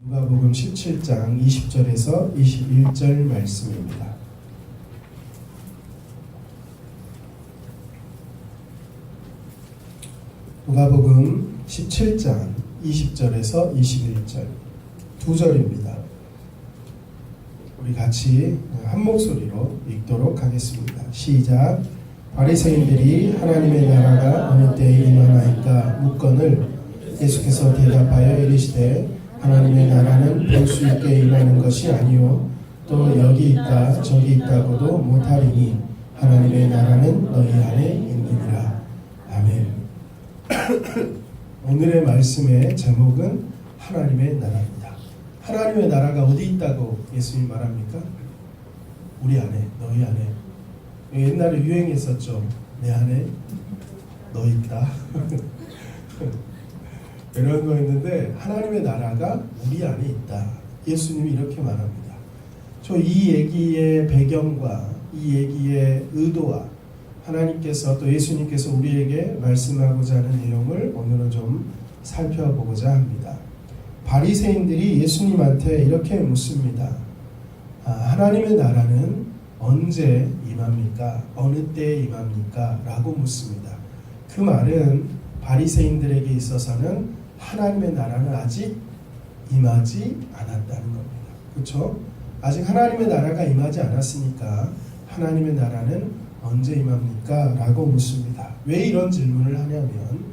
누가복음 17장 20절에서 21절 말씀입니다. 누가복음 17장 20절에서 21절 두 절입니다. 우리 같이 한 목소리로 읽도록 하겠습니다. 시작. 바리새인들이 하나님의 나라가 어느 때에 임하나이까 묻거늘 예수께서 대답하여 이르시되 하나님의 나라는 볼 수 있게 임하는 것이 아니요 또 여기 있다 저기 있다고도 못하리니 하나님의 나라는 너희 안에 있느니라. 아멘. 오늘의 말씀의 제목은 하나님의 나라입니다. 하나님의 나라가 어디 있다고 예수님 말합니까? 우리 안에, 너희 안에. 옛날에 유행했었죠. 내 안에 너 있다. 이런 거였는데 하나님의 나라가 우리 안에 있다. 예수님이 이렇게 말합니다. 저 이 얘기의 배경과 이 얘기의 의도와 하나님께서 또 예수님께서 우리에게 말씀하고자 하는 내용을 오늘은 좀 살펴보고자 합니다. 바리새인들이 예수님한테 이렇게 묻습니다. 하나님의 나라는 언제 임합니까? 어느 때에 임합니까? 라고 묻습니다. 그 말은 바리새인들에게 있어서는 하나님의 나라는 아직 임하지 않았다는 겁니다. 그렇죠? 아직 하나님의 나라가 임하지 않았으니까 하나님의 나라는 언제 임합니까? 라고 묻습니다. 왜 이런 질문을 하냐면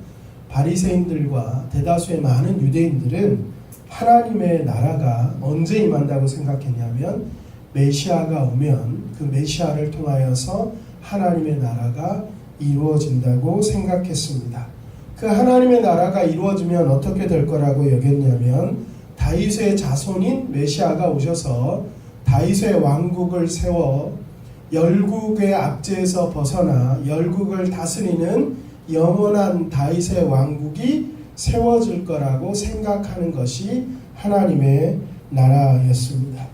바리새인들과 대다수의 많은 유대인들은 하나님의 나라가 언제 임한다고 생각했냐면 메시아가 오면 그 메시아를 통하여서 하나님의 나라가 이루어진다고 생각했습니다. 그 하나님의 나라가 이루어지면 어떻게 될 거라고 여겼냐면 다윗의 자손인 메시아가 오셔서 다윗의 왕국을 세워 열국의 압제에서 벗어나 열국을 다스리는 영원한 다윗의 왕국이 세워질 거라고 생각하는 것이 하나님의 나라였습니다.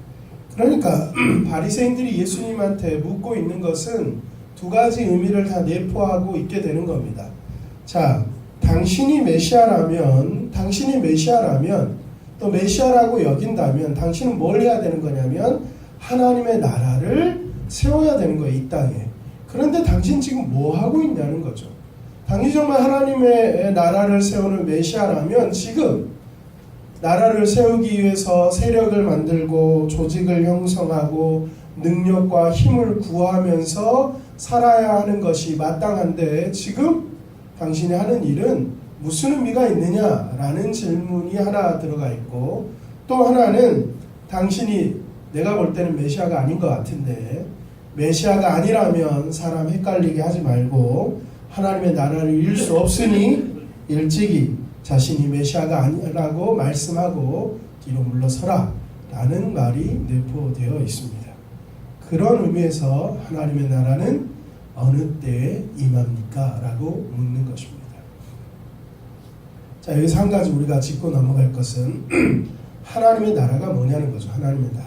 그러니까 바리새인들이 예수님한테 묻고 있는 것은 두 가지 의미를 다 내포하고 있게 되는 겁니다. 자, 당신이 메시아라면 또 메시아라고 여긴다면 당신은 뭘 해야 되는 거냐면 하나님의 나라를 세워야 되는 거예요, 이 땅에. 그런데 당신 지금 뭐 하고 있냐는 거죠. 당신 정말 하나님의 나라를 세우는 메시아라면 지금 나라를 세우기 위해서 세력을 만들고 조직을 형성하고 능력과 힘을 구하면서 살아야 하는 것이 마땅한데 지금 당신이 하는 일은 무슨 의미가 있느냐라는 질문이 하나 들어가 있고, 또 하나는 당신이 내가 볼 때는 메시아가 아닌 것 같은데 메시아가 아니라면 사람 헷갈리게 하지 말고 하나님의 나라를 이룰 수 없으니 일찍이 자신이 메시아가 아니라고 말씀하고 뒤로 물러서라 라는 말이 내포되어 있습니다. 그런 의미에서 하나님의 나라는 어느 때에 임합니까? 라고 묻는 것입니다. 자, 여기서 한 가지 우리가 짚고 넘어갈 것은 하나님의 나라가 뭐냐는 거죠. 하나님의 나라.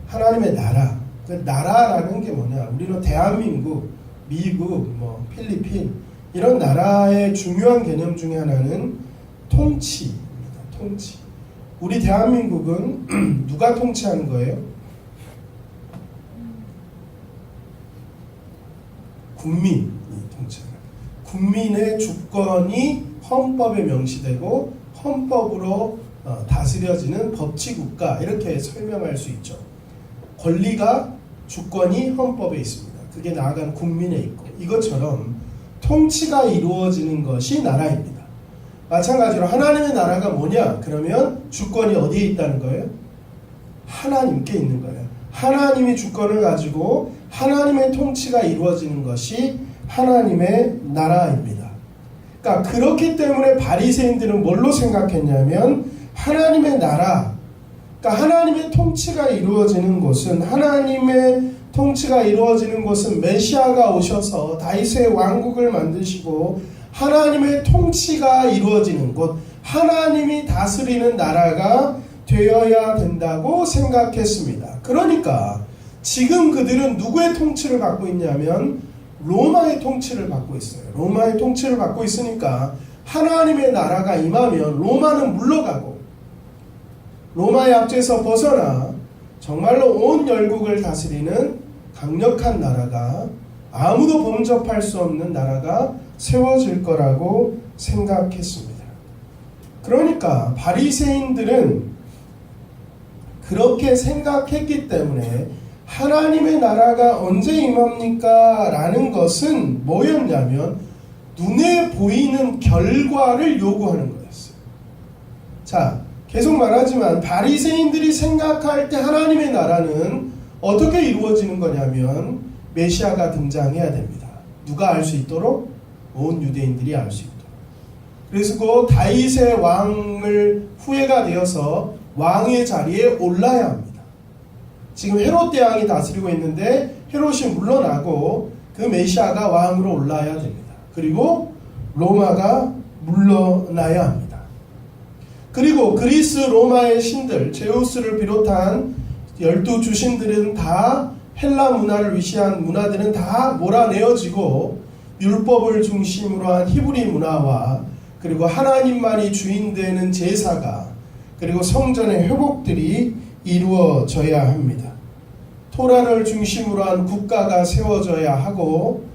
하나님의 나라. 그 나라라는 게 뭐냐? 우리는 대한민국, 미국, 필리핀 이런 나라의 중요한 개념 중에 하나는 통치입니다. 통치. 우리 대한민국은 누가 통치하는 거예요? 국민이 통치하는. 국민의 주권이 헌법에 명시되고 헌법으로 다스려지는 법치국가, 이렇게 설명할 수 있죠. 권리가, 주권이 헌법에 있습니다. 그게 나아간 국민에 있고, 이것처럼 통치가 이루어지는 것이 나라입니다. 마찬가지로 하나님의 나라가 뭐냐? 그러면 주권이 어디에 있다는 거예요? 하나님께 있는 거예요. 하나님이 주권을 가지고 하나님의 통치가 이루어지는 것이 하나님의 나라입니다. 그러니까 그렇기 때문에 바리새인들은 뭘로 생각했냐면 하나님의 나라, 그러니까 하나님의 통치가 이루어지는 곳은 메시아가 오셔서 다윗의 왕국을 만드시고 하나님의 통치가 이루어지는 곳, 하나님이 다스리는 나라가 되어야 된다고 생각했습니다. 그러니까 지금 그들은 누구의 통치를 받고 있냐면 로마의 통치를 받고 있어요. 로마의 통치를 받고 있으니까 하나님의 나라가 임하면 로마는 물러가고 로마의 압제에서 벗어나 정말로 온 열국을 다스리는 강력한 나라가, 아무도 범접할 수 없는 나라가 세워질 거라고 생각했습니다. 그러니까 바리새인들은 그렇게 생각했기 때문에 하나님의 나라가 언제 임합니까? 라는 것은 뭐였냐면 눈에 보이는 결과를 요구하는 거였어요. 자, 계속 말하지만 바리새인들이 생각할 때 하나님의 나라는 어떻게 이루어지는 거냐면 메시아가 등장해야 됩니다. 누가 알 수 있도록? 온 유대인들이 알 수 있도록. 그래서 그 다윗의 왕을 후예가 되어서 왕의 자리에 올라야 합니다. 지금 헤롯 대왕이 다스리고 있는데 헤롯이 물러나고 그 메시아가 왕으로 올라야 됩니다. 그리고 로마가 물러나야 합니다. 그리고 그리스 로마의 신들, 제우스를 비롯한 12주신들은 다 헬라 문화를 위시한 문화들은 다 몰아내어지고 율법을 중심으로 한 히브리 문화와 그리고 하나님만이 주인되는 제사가 그리고 성전의 회복들이 이루어져야 합니다. 토라를 중심으로 한 국가가 세워져야 하고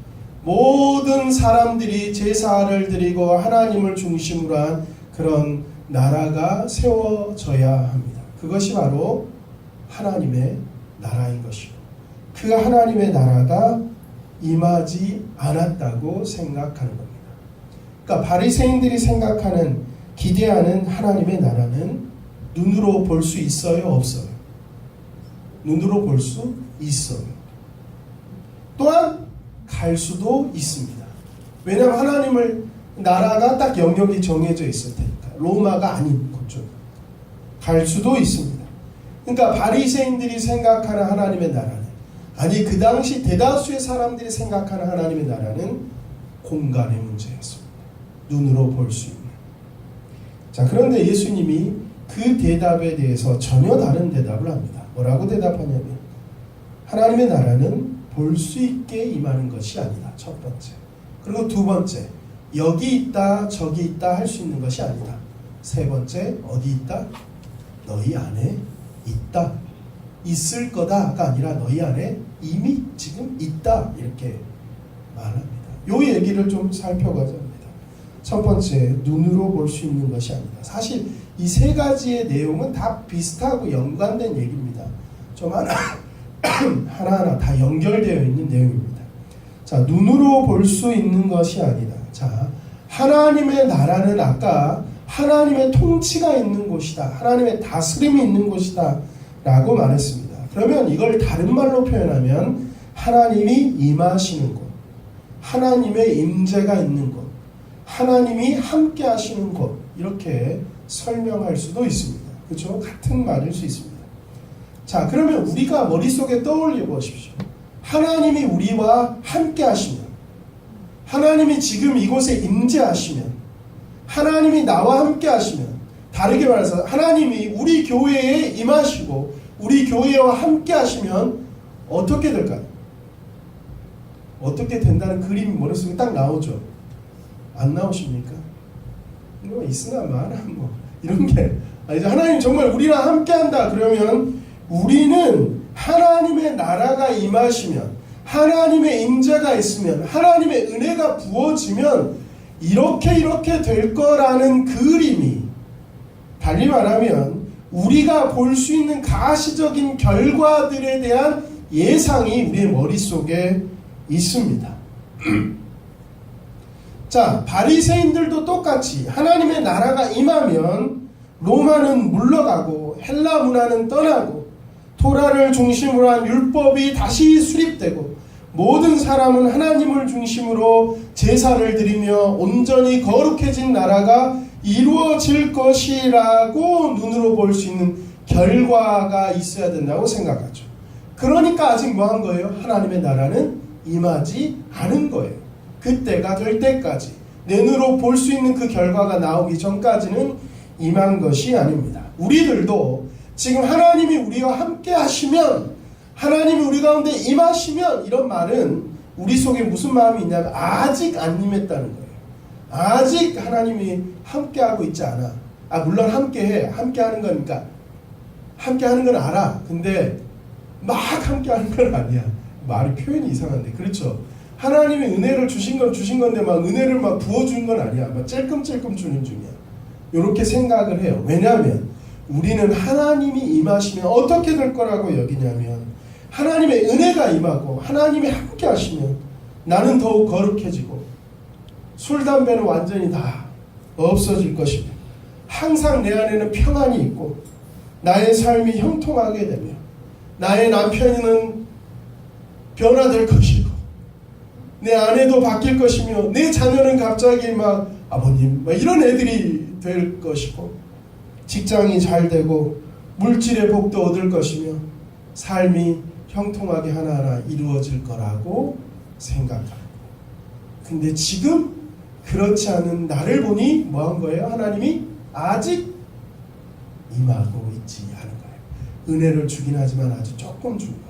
모든 사람들이 제사를 드리고 하나님을 중심으로 한 그런 나라가 세워져야 합니다. 그것이 바로 하나님의 나라인 것이고 그 하나님의 나라가 임하지 않았다고 생각하는 겁니다. 그러니까 바리새인들이 생각하는 기대하는 하나님의 나라는 눈으로 볼 수 있어요? 없어요? 눈으로 볼 수 있어요. 또한 갈 수도 있습니다. 왜냐하면 하나님을 나라가 딱 영역이 정해져 있을 테니까. 로마가 아닌 곳쪽 갈 수도 있습니다. 그러니까 바리새인들이 생각하는 하나님의 나라는, 아니 그 당시 대다수의 사람들이 생각하는 하나님의 나라는 공간의 문제였습니다. 눈으로 볼 수 있는. 자, 그런데 예수님이 그 대답에 대해서 전혀 다른 대답을 합니다. 뭐라고 대답하냐면 하나님의 나라는 볼 수 있게 임하는 것이 아니다. 첫 번째. 그리고 두 번째, 여기 있다 저기 있다 할 수 있는 것이 아니다. 세 번째, 어디 있다? 너희 안에 있다. 있을 거다가 아니라 너희 안에 이미 지금 있다. 이렇게 말합니다. 요 얘기를 좀 살펴가자 합니다. 첫 번째, 눈으로 볼 수 있는 것이 아니다. 사실 이 세 가지의 내용은 다 비슷하고 연관된 얘기입니다. 좀 하나하나 다 연결되어 있는 내용입니다. 자, 눈으로 볼 수 있는 것이 아니다. 자, 하나님의 나라는 아까 하나님의 통치가 있는 곳이다. 하나님의 다스림이 있는 곳이다. 라고 말했습니다. 그러면 이걸 다른 말로 표현하면 하나님이 임하시는 곳, 하나님의 임재가 있는 곳, 하나님이 함께 하시는 곳, 이렇게 설명할 수도 있습니다. 그렇죠? 같은 말일 수 있습니다. 자, 그러면 우리가 머릿속에 떠올려 보십시오. 하나님이 우리와 함께 하시면, 하나님이 지금 이곳에 임재하시면, 하나님이 나와 함께 하시면, 다르게 말해서 하나님이 우리 교회에 임하시고 우리 교회와 함께 하시면 어떻게 될까요? 어떻게 된다는 그림이 머릿속에 딱 나오죠? 안 나오십니까? 뭐 있으나 마나 뭐 이런 게 아니죠. 하나님 정말 우리랑 함께 한다 그러면 우리는 하나님의 나라가 임하시면, 하나님의 임재가 있으면, 하나님의 은혜가 부어지면 이렇게 될 거라는 그림이, 달리 말하면 우리가 볼 수 있는 가시적인 결과들에 대한 예상이 우리의 머릿속에 있습니다. 자, 바리새인들도 똑같이 하나님의 나라가 임하면 로마는 물러가고 헬라 문화는 떠나고 토라를 중심으로 한 율법이 다시 수립되고 모든 사람은 하나님을 중심으로 제사를 드리며 온전히 거룩해진 나라가 이루어질 것이라고 눈으로 볼 수 있는 결과가 있어야 된다고 생각하죠. 그러니까 아직 뭐 한 거예요? 하나님의 나라는 임하지 않은 거예요. 그때가 될 때까지, 내 눈으로 볼 수 있는 그 결과가 나오기 전까지는 임한 것이 아닙니다. 우리들도 지금 하나님이 우리와 함께 하시면, 하나님이 우리 가운데 임하시면, 이런 말은 우리 속에 무슨 마음이 있냐면 아직 안 임했다는 거예요. 아직 하나님이 함께하고 있지 않아. 물론 함께해. 함께하는 거니까 함께 하는 건 알아. 근데 막 함께 하는 건 아니야. 말이 표현이 이상한데. 그렇죠? 하나님이 은혜를 주신 건 주신 건데 막 은혜를 막 부어주는 건 아니야. 막 찔끔찔끔 주는 중이야. 이렇게 생각을 해요. 왜냐하면 우리는 하나님이 임하시면 어떻게 될 거라고 여기냐면 하나님의 은혜가 임하고 하나님이 함께 하시면 나는 더욱 거룩해지고 술, 담배는 완전히 다 없어질 것이며 항상 내 안에는 평안이 있고 나의 삶이 형통하게 되며 나의 남편은 변화될 것이고 내 아내도 바뀔 것이며 내 자녀는 갑자기 막 아버님 막 이런 애들이 될 것이고 직장이 잘 되고 물질의 복도 얻을 것이며 삶이 형통하게 하나하나 이루어질 거라고 생각합니다. 근데 지금 그렇지 않은 나를 보니 뭐 한 거예요? 하나님이 아직 임하고 있지 않은 거예요. 은혜를 주긴 하지만 아주 조금 준 거예요.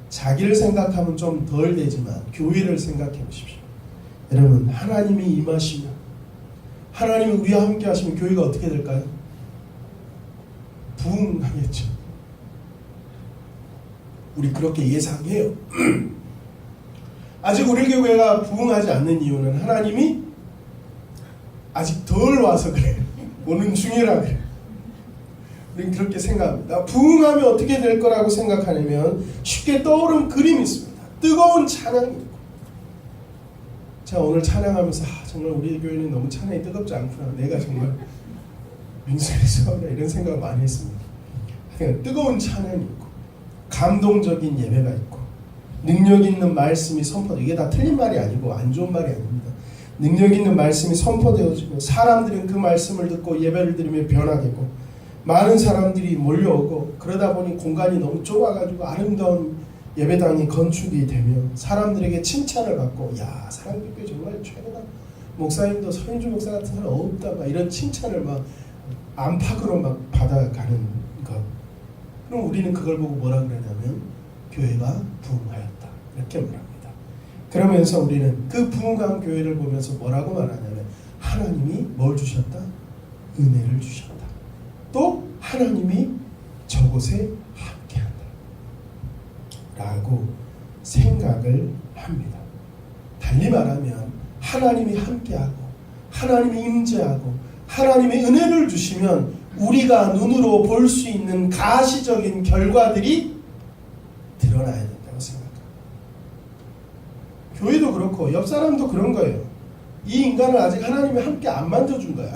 자기를 생각하면 좀 덜 되지만 교회를 생각해 보십시오. 여러분, 하나님이 임하시면 하나님이 우리와 함께 하시면 교회가 어떻게 될까요? 부흥하겠죠. 우리 그렇게 예상해요. 아직 우리 교회가 부흥하지 않는 이유는 하나님이 아직 덜 와서 그래요. 오는 중이라 그래요. 우리는 그렇게 생각합니다. 부흥하면 어떻게 될 거라고 생각하냐면 쉽게 떠오른 그림이 있습니다. 뜨거운 찬양이 있고. 제가 오늘 찬양하면서 정말 우리 교회는 너무 찬양이 뜨겁지 않구나. 내가 정말 민수에서 이런 생각을 많이 했습니다. 그냥 뜨거운 찬양이 있고 감동적인 예배가 있고 능력 있는 말씀이 선포되고 이게 다 틀린 말이 아니고 안 좋은 말이 아닙니다. 능력 있는 말씀이 선포되어지고 사람들은 그 말씀을 듣고 예배를 드리며 변화되고 많은 사람들이 몰려오고 그러다 보니 공간이 너무 좁아가지고 아름다운 예배당이 건축이 되며 사람들에게 칭찬을 받고 야 사랑교회 정말 최고다. 목사님도 서인주 목사 같은 사람 없다. 막 이런 칭찬을 막 안팎으로 막 받아가는 것. 그럼 우리는 그걸 보고 뭐라 그러냐면 교회가 부흥하였다. 이렇게 말합니다. 그러면서 우리는 그 부흥한 교회를 보면서 뭐라고 말하냐면 하나님이 뭘 주셨다? 은혜를 주셨다. 또 하나님이 저곳에 함께한다. 라고 생각을 합니다. 달리 말하면 하나님이 함께하고 하나님이 임재하고 하나님의 은혜를 주시면 우리가 눈으로 볼 수 있는 가시적인 결과들이 드러나야 된다고 생각합니다. 교회도 그렇고 옆 사람도 그런 거예요. 이 인간을 아직 하나님이 함께 안 만져준 거야.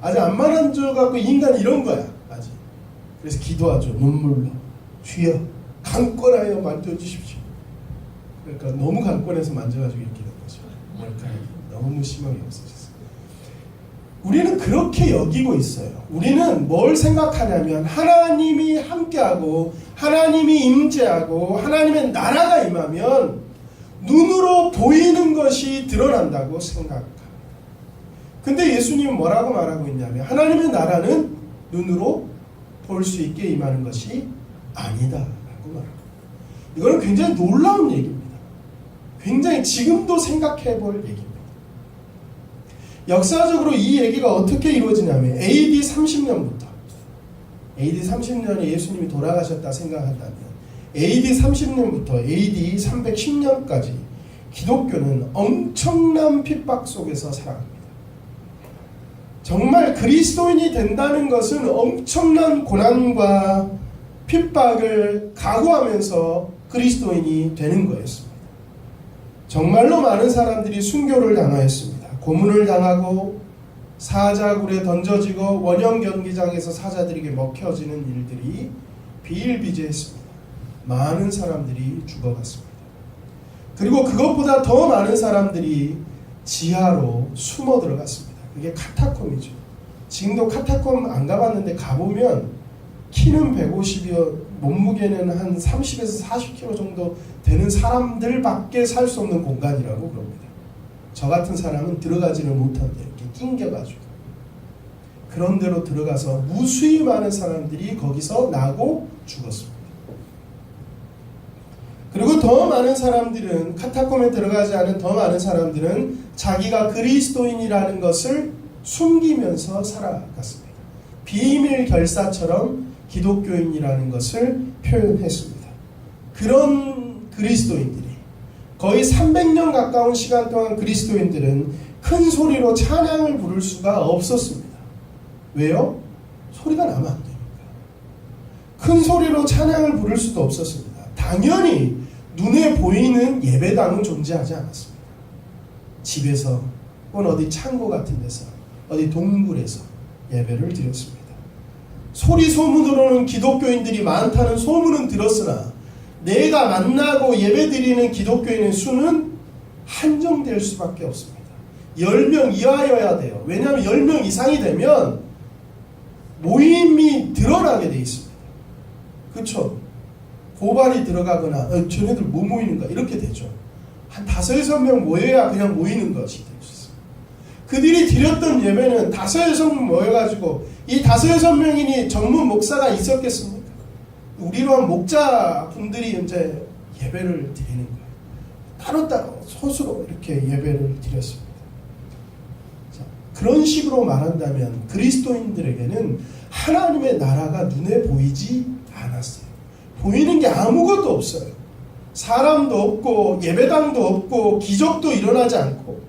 아직 안 만져갖고 이 인간은 이런 거야. 아직. 그래서 기도하죠. 눈물로. 주여 강권하여 만져주십시오. 그러니까 너무 강권해서 만져가지고 이렇게 된 거죠. 머리카락이 너무 심하게 없어졌어요. 우리는 그렇게 여기고 있어요. 우리는 뭘 생각하냐면 하나님이 함께하고 하나님이 임재하고 하나님의 나라가 임하면 눈으로 보이는 것이 드러난다고 생각합니다. 근데 예수님은 뭐라고 말하고 있냐면 하나님의 나라는 눈으로 볼 수 있게 임하는 것이 아니다 라고 말합니다. 이거는 굉장히 놀라운 얘기입니다. 굉장히 지금도 생각해 볼 얘기입니다. 역사적으로 이 얘기가 어떻게 이루어지냐면 AD 30년부터 AD 30년에 예수님이 돌아가셨다 생각한다면 AD 30년부터 AD 310년까지 기독교는 엄청난 핍박 속에서 살아갑니다. 정말 그리스도인이 된다는 것은 엄청난 고난과 핍박을 각오하면서 그리스도인이 되는 거였습니다. 정말로 많은 사람들이 순교를 당하였습니다. 고문을 당하고 사자굴에 던져지고 원형 경기장에서 사자들에게 먹혀지는 일들이 비일비재했습니다. 많은 사람들이 죽어갔습니다. 그리고 그것보다 더 많은 사람들이 지하로 숨어 들어갔습니다. 그게 카타콤이죠. 지금도 카타콤 안 가봤는데 가보면 키는 150이요 몸무게는 한 30에서 40kg 정도 되는 사람들밖에 살 수 없는 공간이라고 그럽니다. 저 같은 사람은 들어가지는 못한대. 이렇게 낑겨가지고. 그런 데로 들어가서 무수히 많은 사람들이 거기서 나고 죽었습니다. 그리고 더 많은 사람들은 카타콤에 들어가지 않은 더 많은 사람들은 자기가 그리스도인이라는 것을 숨기면서 살아갔습니다. 비밀 결사처럼 기독교인이라는 것을 표현했습니다. 그런 그리스도인들이 거의 300년 가까운 시간 동안 그리스도인들은 큰 소리로 찬양을 부를 수가 없었습니다. 왜요? 소리가 나면 안 되니까. 큰 소리로 찬양을 부를 수도 없었습니다. 당연히 눈에 보이는 예배당은 존재하지 않았습니다. 집에서 혹은 어디 창고 같은 데서 어디 동굴에서 예배를 드렸습니다. 소리 소문으로는 기독교인들이 많다는 소문은 들었으나 내가 만나고 예배드리는 기독교인의 수는 한정될 수밖에 없습니다. 10명 이하여야 돼요. 왜냐하면 10명 이상이 되면 모임이 드러나게 돼 있습니다. 그렇죠? 고발이 들어가거나 쟤네들 뭐 모이는가 이렇게 되죠. 한 5-6명 모여야 그냥 모이는 것이 될 수 있습니다. 그들이 드렸던 예배는 5-6명 모여가지고 이 5-6명이니 전문 목사가 있었겠습니까? 우리로 한 목자분들이 이제 예배를 드리는 거예요. 따로따로 소수로 이렇게 예배를 드렸습니다. 자, 그런 식으로 말한다면 그리스도인들에게는 하나님의 나라가 눈에 보이지 않았어요. 보이는 게 아무것도 없어요. 사람도 없고 예배당도 없고 기적도 일어나지 않고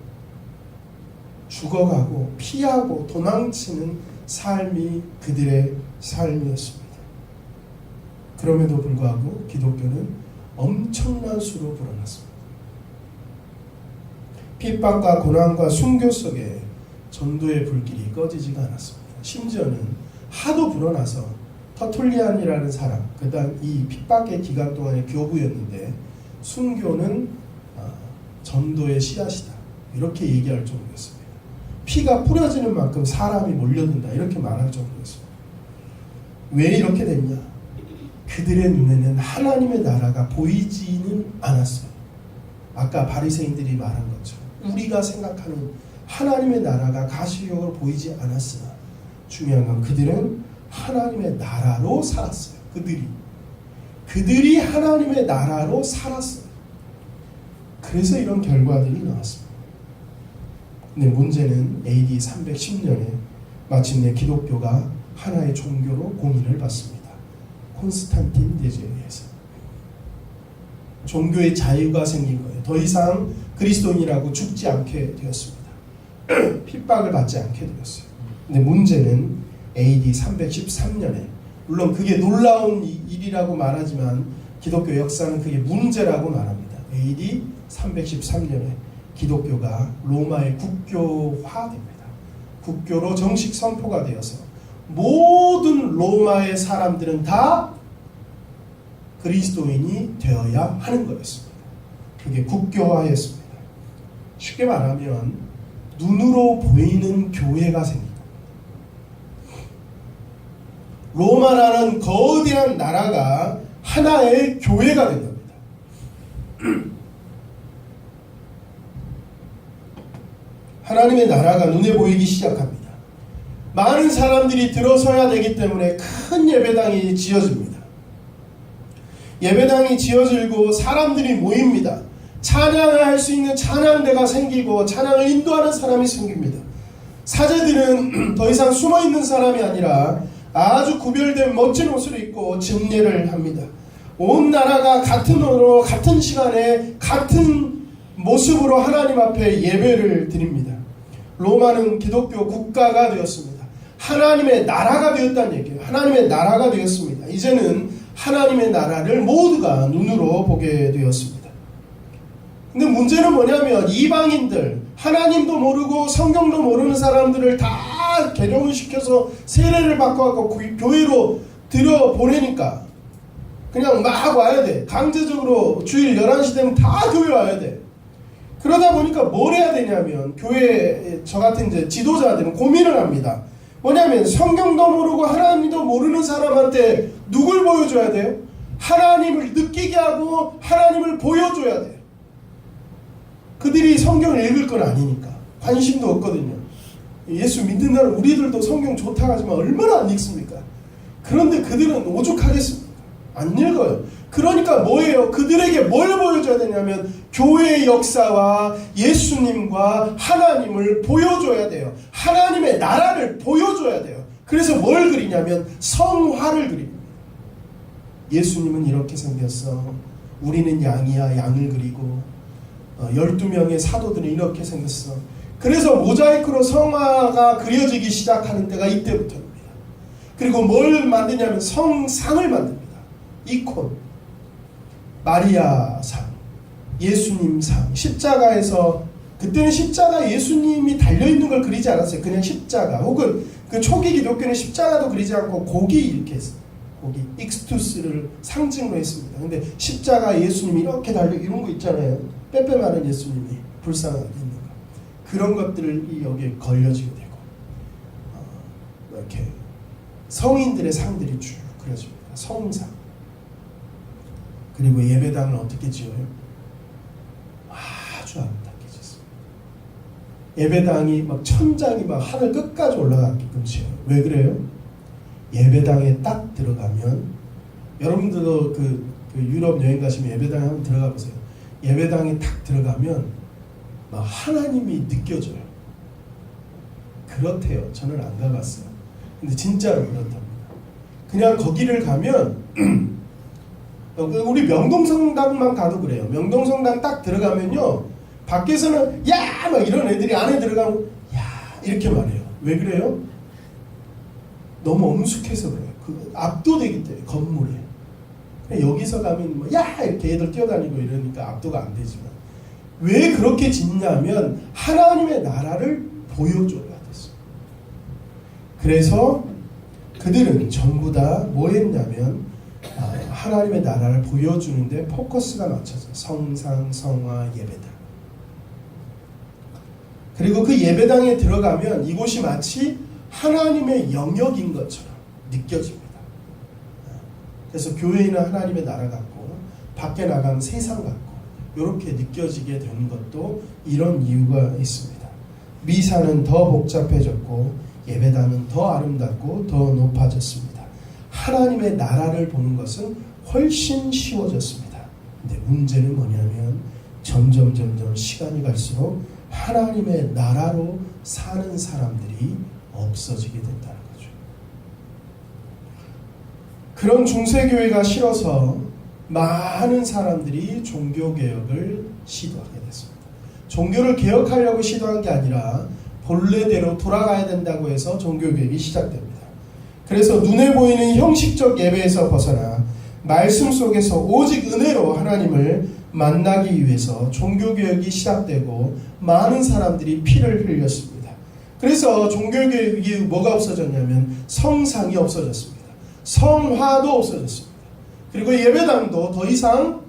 죽어가고 피하고 도망치는 삶이 그들의 삶이었습니다. 그럼에도 불구하고 기독교는 엄청난 수로 불어났습니다. 핍박과 고난과 순교 속에 전도의 불길이 꺼지지가 않았습니다. 심지어는 하도 불어나서 터툴리안이라는 사람, 그다음 이 핍박의 기간 동안의 교부였는데 순교는 전도의 씨앗이다 이렇게 얘기할 정도였습니다. 피가 뿌려지는 만큼 사람이 몰려든다 이렇게 말할 정도였습니다. 왜 이렇게 됐냐? 그들의 눈에는 하나님의 나라가 보이지는 않았어요. 아까 바리새인들이 말한 것처럼 우리가 생각하는 하나님의 나라가 가시적으로 보이지 않았으나 중요한 건 그들은 하나님의 나라로 살았어요. 그들이 하나님의 나라로 살았어요. 그래서 이런 결과들이 나왔습니다. 근데 문제는 AD 310년에 마침내 기독교가 하나의 종교로 공인을 받습니다. 콘스탄틴 대제에 의해서 종교의 자유가 생긴 거예요. 더 이상 그리스도인이라고 죽지 않게 되었습니다. 핍박을 받지 않게 되었어요. 근데 문제는 AD 313년에 물론 그게 놀라운 일이라고 말하지만 기독교 역사는 그게 문제라고 말합니다. AD 313년에 기독교가 로마의 국교화됩니다. 국교로 정식 선포가 되어서 모든 로마의 사람들은 다 그리스도인이 되어야 하는 거였습니다. 그게 국교화였습니다. 쉽게 말하면 눈으로 보이는 교회가 생깁니다. 로마라는 거대한 나라가 하나의 교회가 된 겁니다. 하나님의 나라가 눈에 보이기 시작합니다. 많은 사람들이 들어서야 되기 때문에 큰 예배당이 지어집니다. 예배당이 지어지고 사람들이 모입니다. 찬양을 할 수 있는 찬양대가 생기고 찬양을 인도하는 사람이 생깁니다. 사제들은 더 이상 숨어있는 사람이 아니라 아주 구별된 멋진 옷을 입고 증례를 합니다. 온 나라가 같은 언어로 같은 시간에 같은 모습으로 하나님 앞에 예배를 드립니다. 로마는 기독교 국가가 되었습니다. 하나님의 나라가 되었다는 얘기예요. 하나님의 나라가 되었습니다. 이제는 하나님의 나라를 모두가 눈으로 보게 되었습니다. 근데 문제는 뭐냐면 이방인들, 하나님도 모르고 성경도 모르는 사람들을 다 개종을 시켜서 세례를 받고 교회로 들여보내니까 그냥 막 와야 돼. 강제적으로 주일 11시 되면 다 교회 와야 돼. 그러다 보니까 뭘 해야 되냐면 교회 저 같은 이제 지도자들은 고민을 합니다. 뭐냐면 성경도 모르고 하나님도 모르는 사람한테 누굴 보여줘야 돼요? 하나님을 느끼게 하고 하나님을 보여줘야 돼요. 그들이 성경을 읽을 건 아니니까 관심도 없거든요. 예수 믿는다는 우리들도 성경 좋다고 하지만 얼마나 안 읽습니까? 그런데 그들은 오죽하겠습니까? 안 읽어요. 그러니까 뭐예요? 그들에게 뭘 보여줘야 되냐면 교회의 역사와 예수님과 하나님을 보여줘야 돼요. 하나님의 나라를 보여줘야 돼요. 그래서 뭘 그리냐면 성화를 그립니다. 예수님은 이렇게 생겼어. 우리는 양이야. 양을 그리고 12명의 사도들은 이렇게 생겼어. 그래서 모자이크로 성화가 그려지기 시작하는 때가 이때부터입니다. 그리고 뭘 만드냐면 성상을 만듭니다. 이콘, 마리아 상, 예수님 상, 십자가에서 그때는 십자가 예수님이 달려있는 걸 그리지 않았어요. 그냥 십자가. 혹은 그 초기 기독교는 십자가도 그리지 않고 고기 이렇게 했어요. 고기, 익스투스를 상징으로 했습니다. 근데 십자가 예수님이 이렇게 달려 이런 거 있잖아요. 빼빼마른 예수님이 불쌍하게 있는 거. 그런 것들이 여기에 걸려지게 되고 이렇게 성인들의 상들이 쭉 그려집니다. 성상. 그리고 예배당을 어떻게 지어요? 아주 아름답게 짓습니다. 예배당이 막 천장이 막 하늘 끝까지 올라가게끔 지어요. 왜 그래요? 예배당에 딱 들어가면, 여러분들도 그 유럽 여행 가시면 예배당에 한번 들어가 보세요. 예배당에 딱 들어가면 막 하나님이 느껴져요. 그렇대요. 저는 안 가봤어요. 근데 진짜로 그렇답니다. 그냥 거기를 가면 우리 명동성당만 가도 그래요. 명동성당 딱 들어가면요, 밖에서는 야! 막 이런 애들이 안에 들어가면 야! 이렇게 말해요. 왜 그래요? 너무 엄숙해서 그래요. 그 압도되기 때문에 건물에. 여기서 가면 뭐 야! 이렇게 애들 뛰어다니고 이러니까 압도가 안 되지만, 왜 그렇게 짓냐면 하나님의 나라를 보여줘야 됐어요. 그래서 그들은 전부 다 뭐 했냐면 하나님의 나라를 보여주는데 포커스가 맞춰져. 성상, 성화, 예배당. 그리고 그 예배당에 들어가면 이곳이 마치 하나님의 영역인 것처럼 느껴집니다. 그래서 교회는 하나님의 나라 같고 밖에 나가면 세상 같고 이렇게 느껴지게 되는 것도 이런 이유가 있습니다. 미사는 더 복잡해졌고 예배당은 더 아름답고 더 높아졌습니다. 하나님의 나라를 보는 것은 훨씬 쉬워졌습니다. 근데 문제는 뭐냐면 점점 시간이 갈수록 하나님의 나라로 사는 사람들이 없어지게 된다는 거죠. 그런 중세교회가 싫어서 많은 사람들이 종교개혁을 시도하게 됐습니다. 종교를 개혁하려고 시도한 게 아니라 본래대로 돌아가야 된다고 해서 종교개혁이 시작됩니다. 그래서 눈에 보이는 형식적 예배에서 벗어나 말씀 속에서 오직 은혜로 하나님을 만나기 위해서 종교개혁이 시작되고 많은 사람들이 피를 흘렸습니다. 그래서 종교개혁이 뭐가 없어졌냐면 성상이 없어졌습니다. 성화도 없어졌습니다. 그리고 예배당도 더 이상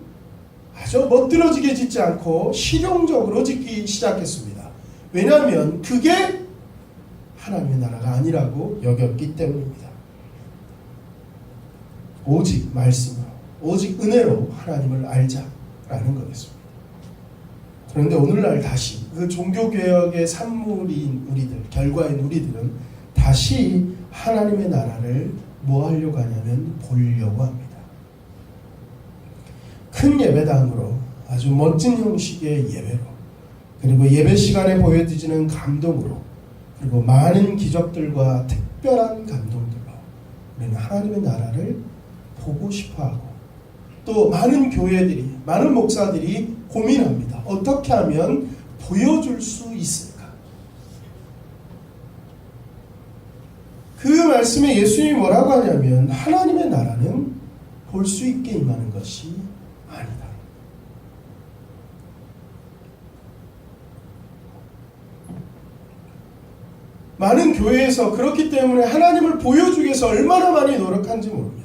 아주 멋들어지게 짓지 않고 실용적으로 짓기 시작했습니다. 왜냐하면 그게 하나님의 나라가 아니라고 여겼기 때문입니다. 오직 말씀으로, 오직 은혜로 하나님을 알자라는 거겠습니다. 그런데 오늘날 다시 그 종교개혁의 산물인 우리들, 결과인 우리들은 다시 하나님의 나라를 뭐 하려고 하냐면 보려고 합니다. 큰 예배당으로, 아주 멋진 형식의 예배로, 그리고 예배 시간에 보여지는 감동으로, 그리고 많은 기적들과 특별한 감동들로 우리는 하나님의 나라를 보고 싶어하고, 또 많은 교회들이, 많은 목사들이 고민합니다. 어떻게 하면 보여줄 수 있을까? 그 말씀에 예수님이 뭐라고 하냐면 하나님의 나라는 볼 수 있게 임하는 것이 아니다. 많은 교회에서 그렇기 때문에 하나님을 보여주기 위해서 얼마나 많이 노력한지 모릅니다.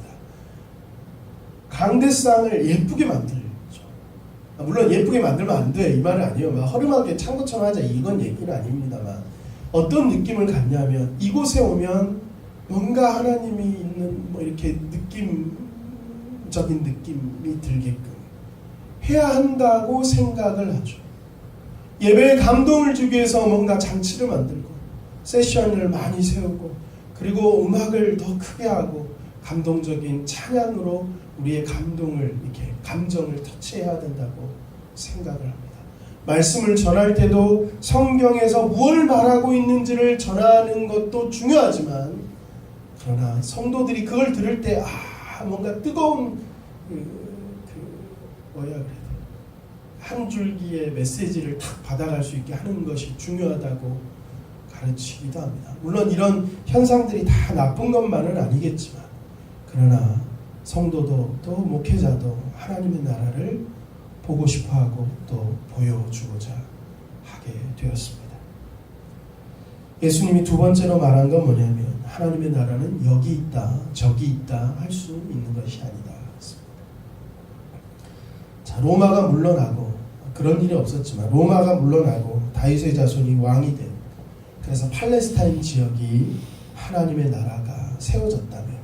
강대상을 예쁘게 만들죠. 물론 예쁘게 만들면 안 돼, 이 말은 아니에요. 막 허름하게 찬 것처럼 하자, 이건 얘기는 아닙니다만, 어떤 느낌을 갖냐면 이곳에 오면 뭔가 하나님이 있는 뭐 이렇게 느낌적인 느낌이 들게끔 해야 한다고 생각을 하죠. 예배에 감동을 주기 위해서 뭔가 장치를 만들고 세션을 많이 세우고, 그리고 음악을 더 크게 하고 감동적인 찬양으로 우리의 감동을, 이렇게 감정을 터치해야 된다고 생각을 합니다. 말씀을 전할 때도 성경에서 무엇을 말하고 있는지를 전하는 것도 중요하지만 그러나 성도들이 그걸 들을 때 뭔가 뜨거운 뭐야 그래야 돼? 한 줄기의 메시지를 탁 받아갈 수 있게 하는 것이 중요하다고 가르치기도 합니다. 물론 이런 현상들이 다 나쁜 것만은 아니겠지만, 그러나 성도도 또 목회자도 하나님의 나라를 보고 싶어하고 또 보여주고자 하게 되었습니다. 예수님이 두 번째로 말한 건 뭐냐면, 하나님의 나라는 여기 있다 저기 있다 할 수 있는 것이 아니다. 자, 로마가 물러나고, 그런 일이 없었지만 로마가 물러나고 다윗의 자손이 왕이 된, 그래서 팔레스타인 지역이 하나님의 나라가 세워졌다면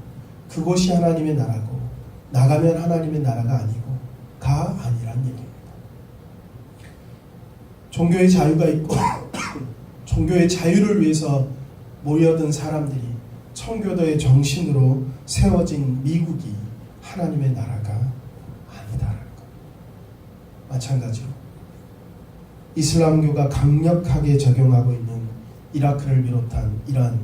그곳이 하나님의 나라고, 나가면 하나님의 나라가 아니고 가 아니란 얘기입니다. 종교의 자유가 있고 종교의 자유를 위해서 모여든 사람들이 청교도의 정신으로 세워진 미국이 하나님의 나라가 아니다라는 것. 마찬가지로 이슬람교가 강력하게 적용하고 있는 이라크를 비롯한 이러한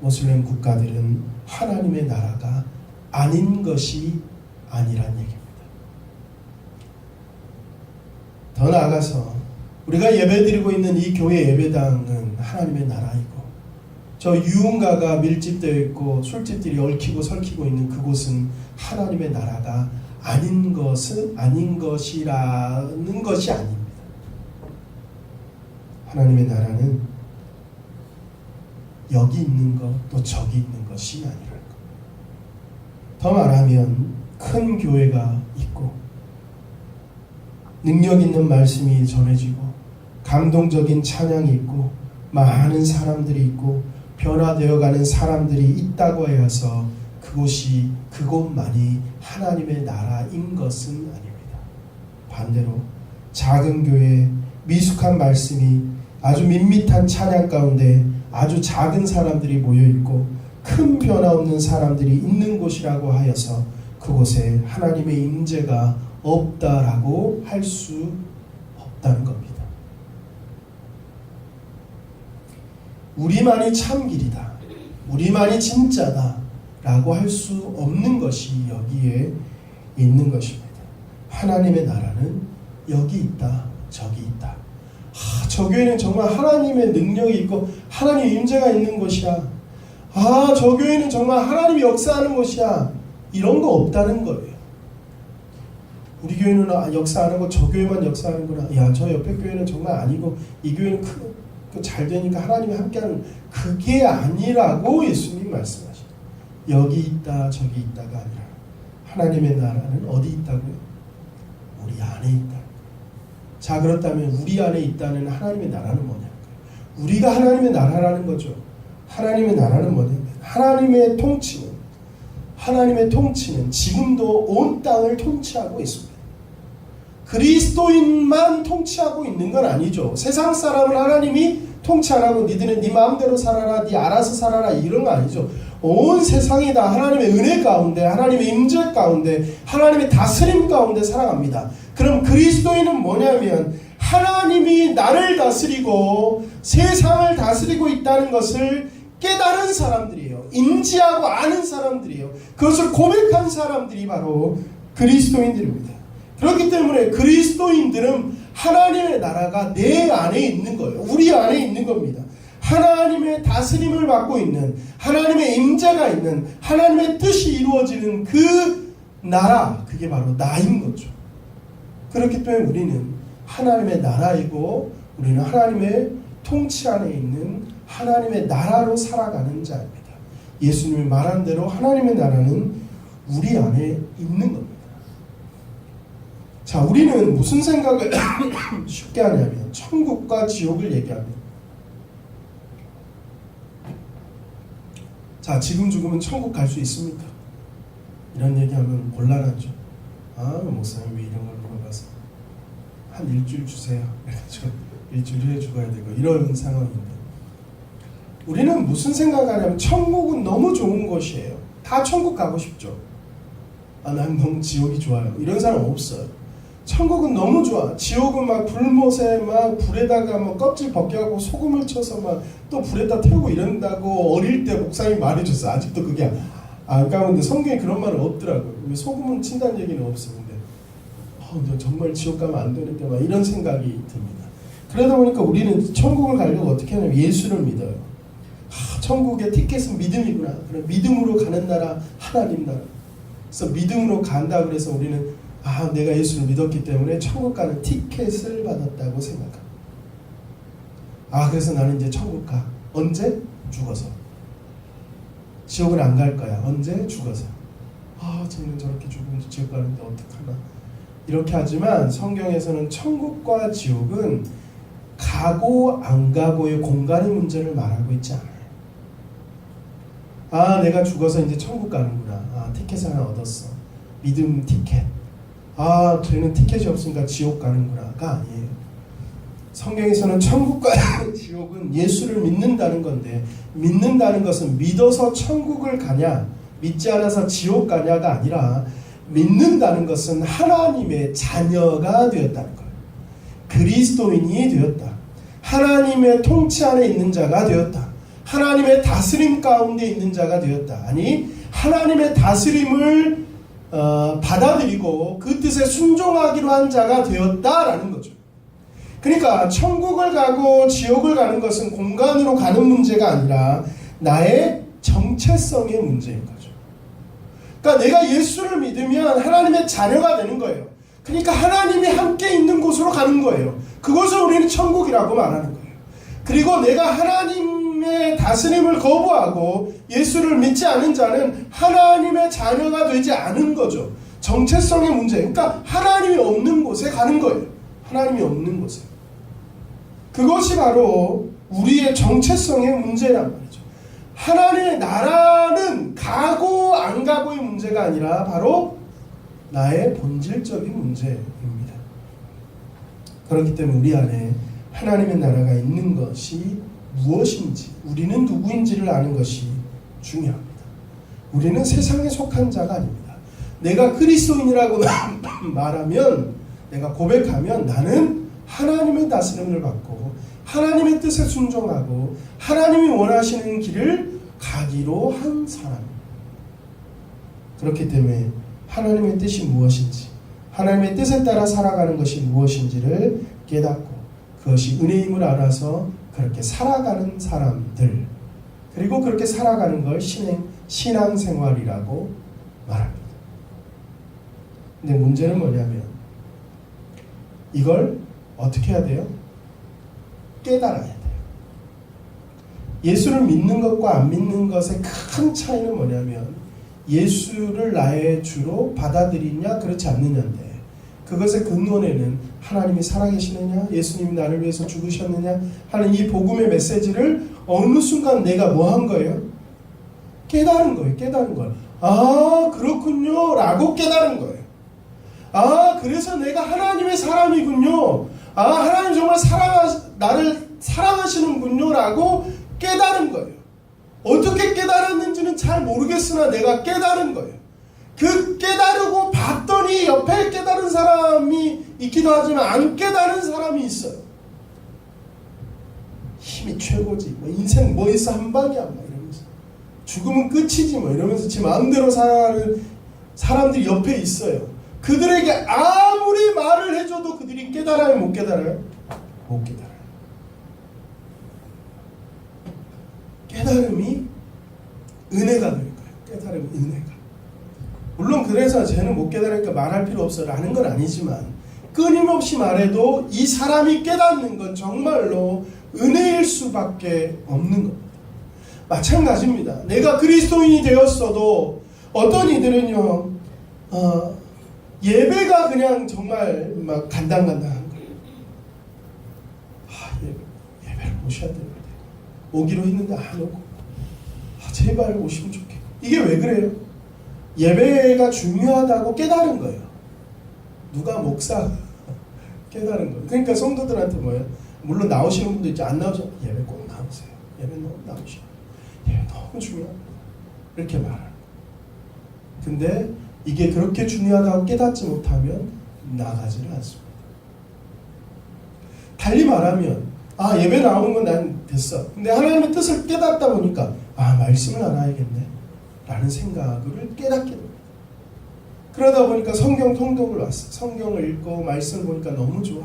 모슬렘 국가들은 하나님의 나라가 아닌 것이 아니란 얘기입니다. 더 나아가서 우리가 예배드리고 있는 이 교회 예배당은 하나님의 나라이고, 저 유흥가가 밀집되어 있고 술집들이 얽히고 설키고 있는 그곳은 하나님의 나라가 아닌 것이라는 것이 아닙니다. 하나님의 나라는 여기 있는 것 또 저기 있는 것이 아니라는 것. 더 말하면 큰 교회가 있고 능력 있는 말씀이 전해지고 감동적인 찬양이 있고 많은 사람들이 있고 변화되어가는 사람들이 있다고 해서 그곳만이 하나님의 나라인 것은 아닙니다. 반대로 작은 교회, 미숙한 말씀이 아주 밋밋한 찬양 가운데 아주 작은 사람들이 모여있고 큰 변화 없는 사람들이 있는 곳이라고 하여서 그곳에 하나님의 임재가 없다라고 할 수 없다는 겁니다. 우리만이 참 길이다, 우리만이 진짜다 라고 할 수 없는 것이 여기에 있는 것입니다. 하나님의 나라는 여기 있다 저기 있다. 저 교회는 정말 하나님의 능력이 있고 하나님의 임재가 있는 곳이야. 저 교회는 정말 하나님이 역사하는 곳이야. 이런 거 없다는 거예요. 우리 교회는 역사하는 거 저 교회만 역사하는구나. 야, 저 옆에 교회는 정말 아니고 이 교회는 잘 되니까 하나님이 함께하는, 그게 아니라고 예수님 말씀하시죠. 여기 있다 저기 있다가 아니라 하나님의 나라는 어디 있다고요? 우리 안에 있다. 자, 그렇다면 우리 안에 있다는 하나님의 나라는 뭐냐? 우리가 하나님의 나라라는 거죠. 하나님의 나라는 뭐냐면 하나님의 통치는 지금도 온 땅을 통치하고 있습니다. 그리스도인만 통치하고 있는 건 아니죠. 세상 사람을 하나님이 통치 안 하고 니들은 네 마음대로 살아라, 네 알아서 살아라 이런 거 아니죠. 온 세상이 다 하나님의 은혜 가운데, 하나님의 임재 가운데, 하나님의 다스림 가운데 살아갑니다. 그럼 그리스도인은 뭐냐면 하나님이 나를 다스리고 세상을 다스리고 있다는 것을 깨달은 사람들이에요. 인지하고 아는 사람들이에요. 그것을 고백한 사람들이 바로 그리스도인들입니다. 그렇기 때문에 그리스도인들은 하나님의 나라가 내 안에 있는 거예요. 우리 안에 있는 겁니다. 하나님의 다스림을 받고 있는, 하나님의 임재가 있는, 하나님의 뜻이 이루어지는 그 나라, 그게 바로 나인 거죠. 그렇기 때문에 우리는 하나님의 나라이고 우리는 하나님의 통치 안에 있는 하나님의 나라로 살아가는 자입니다. 예수님이 말한 대로 하나님의 나라는 우리 안에 있는 겁니다. 자, 우리는 무슨 생각을 쉽게 하냐면 천국과 지옥을 얘기합니다. 자, 지금 죽으면 천국 갈 수 있습니까? 이런 얘기하면 곤란하죠. 목사님 왜 이런 걸 물어봐서 한 일주일 주세요. 그래가지고 일주일 후에 죽어야 되고 이런 상황인데, 우리는 무슨 생각하냐면 천국은 너무 좋은 곳이에요. 다 천국 가고 싶죠. 난 너무 지옥이 좋아요. 이런 사람 없어요. 천국은 너무 좋아. 지옥은 막 불못에 막 불에다가 뭐 껍질 벗겨갖고 소금을 쳐서 막 또 불에다 태우고 이런다고 어릴 때 목사님이 말해줬어. 아직도 그게 아까운데 성경에 그런 말은 없더라고요. 왜 소금은 친다는 얘기는 없어. 근데 정말 지옥 가면 안 되는데 막 이런 생각이 듭니다. 그러다 보니까 우리는 천국을 가려고 어떻게 하냐면 예수를 믿어요. 천국의 티켓은 믿음이구나. 그래, 믿음으로 가는 나라 하나님 나라. 그래서 믿음으로 간다 그래서 우리는 내가 예수를 믿었기 때문에 천국 가는 티켓을 받았다고 생각합니다. 그래서 나는 이제 천국 가. 언제? 죽어서. 지옥은 안 갈 거야. 언제? 죽어서. 쟤는 저렇게 죽으면 지옥 가는데 어떡하나. 이렇게 하지만 성경에서는 천국과 지옥은 가고 안 가고의 공간의 문제를 말하고 있지 않아요. 내가 죽어서 이제 천국 가는구나. 티켓을 하나 얻었어. 믿음 티켓. 쟤는 티켓이 없으니까 지옥 가는구나가 아니에요. 성경에서는 천국과 지옥은 예수를 믿는다는 건데, 믿는다는 것은 믿어서 천국을 가냐 믿지 않아서 지옥 가냐가 아니라, 믿는다는 것은 하나님의 자녀가 되었다는 거예요. 그리스도인이 되었다. 하나님의 통치 안에 있는 자가 되었다. 하나님의 다스림 가운데 있는 자가 되었다. 아니, 하나님의 다스림을 받아들이고 그 뜻에 순종하기로 한 자가 되었다라는 거죠. 그러니까 천국을 가고 지옥을 가는 것은 공간으로 가는 문제가 아니라 나의 정체성의 문제인 거죠. 그러니까 내가 예수를 믿으면 하나님의 자녀가 되는 거예요. 그러니까 하나님이 함께 있는 곳으로 가는 거예요. 그것을 우리는 천국이라고 말하는 거예요. 그리고 내가 하나님의 다스림을 거부하고 예수를 믿지 않은 자는 하나님의 자녀가 되지 않은 거죠. 정체성의 문제. 그러니까 하나님이 없는 곳에 가는 거예요. 하나님이 없는 곳에. 그것이 바로 우리의 정체성의 문제란 말이죠. 하나님의 나라는 가고 안 가고의 문제가 아니라 바로 나의 본질적인 문제입니다. 그렇기 때문에 우리 안에 하나님의 나라가 있는 것이 무엇인지, 우리는 누구인지를 아는 것이 중요합니다. 우리는 세상에 속한 자가 아닙니다. 내가 그리스도인이라고 말하면, 내가 고백하면 나는 하나님의 다스림을 받고 하나님의 뜻에 순종하고 하나님이 원하시는 길을 가기로 한 사람입니다. 그렇기 때문에 하나님의 뜻이 무엇인지, 하나님의 뜻에 따라 살아가는 것이 무엇인지를 깨닫고 그것이 은혜임을 알아서 그렇게 살아가는 사람들, 그리고 그렇게 살아가는 걸 신앙생활이라고 말합니다. 근데 문제는 뭐냐면 이걸 어떻게 해야 돼요? 깨달아야 돼요. 예수를 믿는 것과 안 믿는 것의 큰 차이는 뭐냐면 예수를 나의 주로 받아들이냐 그렇지 않느냐인데, 그것의 근원에는 하나님이 살아계시느냐, 예수님이 나를 위해서 죽으셨느냐 하는 이 복음의 메시지를 어느 순간 내가 뭐 한 거예요? 깨달은 거예요. 깨달은 거예요. 그렇군요 라고 깨달은 거예요. 그래서 내가 하나님의 사람이군요. 하나님 정말 나를 사랑하시는군요 라고 깨달은 거예요. 어떻게 깨달았는지는 잘 모르겠으나 내가 깨달은 거예요. 그 깨달고 봤더니 옆에 깨달은 사람이 있기도 하지만 안 깨달은 사람이 있어요. 힘이 최고지, 인생 뭐 있어 한방이야 이러면서, 죽으면 끝이지 이러면서 지 마음대로 살아가는 사람들이 옆에 있어요. 그들에게 아무리 말을 해줘도 그들이 깨달아요? 못 깨달아요? 못 깨달아요. 깨달음이 은혜가 될 거예요. 깨달음이 은혜가. 물론 그래서 쟤는 못 깨달으니까 말할 필요 없어 라는 건 아니지만, 끊임없이 말해도 이 사람이 깨닫는 건 정말로 은혜일 수밖에 없는 겁니다. 마찬가지입니다. 내가 그리스도인이 되었어도 어떤 이들은요, 예배가 그냥 정말 막 간당간당한 거예요. 예배를 오셔야 되는데 오기로 했는데 안 오고, 제발 오시면 좋겠고. 이게 왜 그래요? 예배가 중요하다고 깨달은 거예요. 누가 목사 깨달은 거예요. 그러니까 성도들한테 뭐예요? 물론 나오시는 분도 있지, 안 나오죠. 예배 꼭 나오세요. 예배 너무 나오셔. 예배 너무 중요합니다. 이렇게 말하는 거예요. 근데 이게 그렇게 중요하다고 깨닫지 못하면 나가지는 않습니다. 달리 말하면 예배 나오는 건 난 됐어. 근데 하나님의 뜻을 깨닫다 보니까 말씀을 알아야겠네 라는 생각을 깨닫게 됩니다. 그러다 보니까 성경 통독을 왔어. 성경을 읽고 말씀을 보니까 너무 좋아.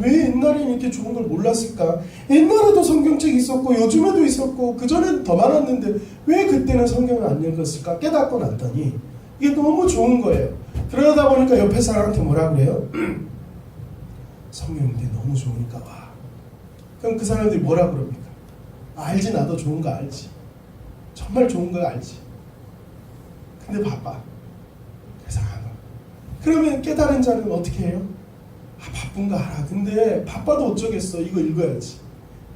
왜 옛날에는 이렇게 좋은 걸 몰랐을까? 옛날에도 성경책이 있었고 요즘에도 있었고 그전에도 더 많았는데 왜 그때는 성경을 안 읽었을까? 깨닫고 났더니 이게 너무 좋은 거예요. 그러다 보니까 옆에 사람한테 뭐라 그래요? 성경인데 너무 좋으니까 와. 그럼 그 사람들이 뭐라 그럽니까? 알지, 나도 좋은 거 알지. 정말 좋은 거 알지. 근데 바빠. 그래서 안 와. 그러면 깨달은 자는 어떻게 해요? 바쁜 거 알아. 근데 바빠도 어쩌겠어. 이거 읽어야지.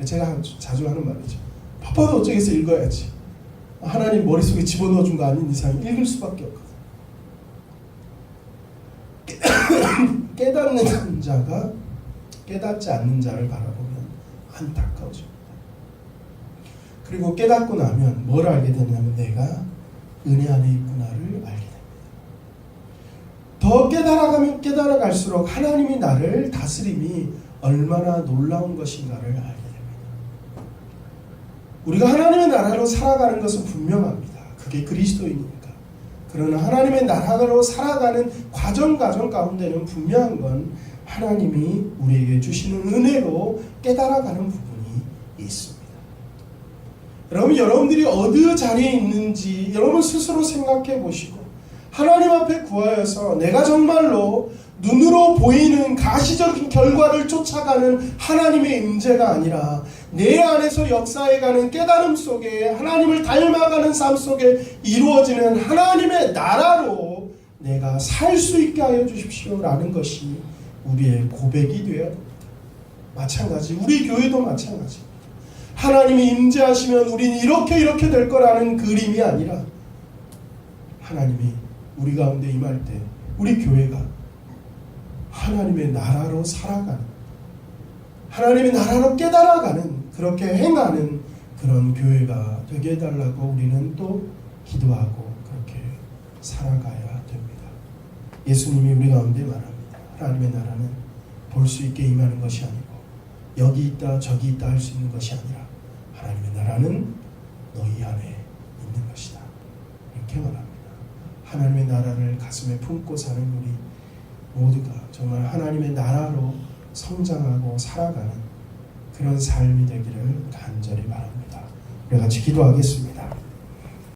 제가 자주 하는 말이죠. 바빠도 어쩌겠어. 읽어야지. 하나님 머릿속에 집어넣어 준 거 아닌 이상 읽을 수밖에 없거든. 깨닫는 자가 깨닫지 않는 자를 바라보면 안타까워집니다. 그리고 깨닫고 나면 뭘 알게 되냐면 내가 은혜 안에 있구나를 알게 됩니다. 더 깨달아가면 깨달아갈수록 하나님이 나를 다스림이 얼마나 놀라운 것인가를 알게 됩니다. 우리가 하나님의 나라로 살아가는 것은 분명합니다. 그게 그리스도이니까. 그러나 하나님의 나라로 살아가는 과정 가운데는 분명한 건 하나님이 우리에게 주시는 은혜로 깨달아가는 부분이 있습니다. 여러분, 여러분들이 어느 자리에 있는지 여러분 스스로 생각해 보시고 하나님 앞에 구하여서 내가 정말로 눈으로 보이는 가시적인 결과를 쫓아가는 하나님의 임재가 아니라 내 안에서 역사해가는 깨달음 속에 하나님을 닮아가는 삶 속에 이루어지는 하나님의 나라로 내가 살 수 있게 하여 주십시오 라는 것이 우리의 고백이 되어야 됩니다. 마찬가지, 우리 교회도 마찬가지입니다. 하나님이 임재하시면 우리는 이렇게 될 거라는 그림이 아니라 하나님이 우리 가운데 임할 때 우리 교회가 하나님의 나라로 살아가는, 하나님의 나라로 깨달아가는, 그렇게 행하는 그런 교회가 되게 해달라고 우리는 또 기도하고 그렇게 살아가야 됩니다. 예수님이 우리 가운데 말합니다. 하나님의 나라는 볼 수 있게 임하는 것이 아니고 여기 있다 저기 있다 할 수 있는 것이 아니라 하나님의 나라는 너희 안에 있는 것이다. 이렇게 말합니다. 하나님의 나라를 가슴에 품고 사는 우리 모두가 정말 하나님의 나라로 성장하고 살아가는 그런 삶이 되기를 간절히 바랍니다. 우리 같이 기도하겠습니다.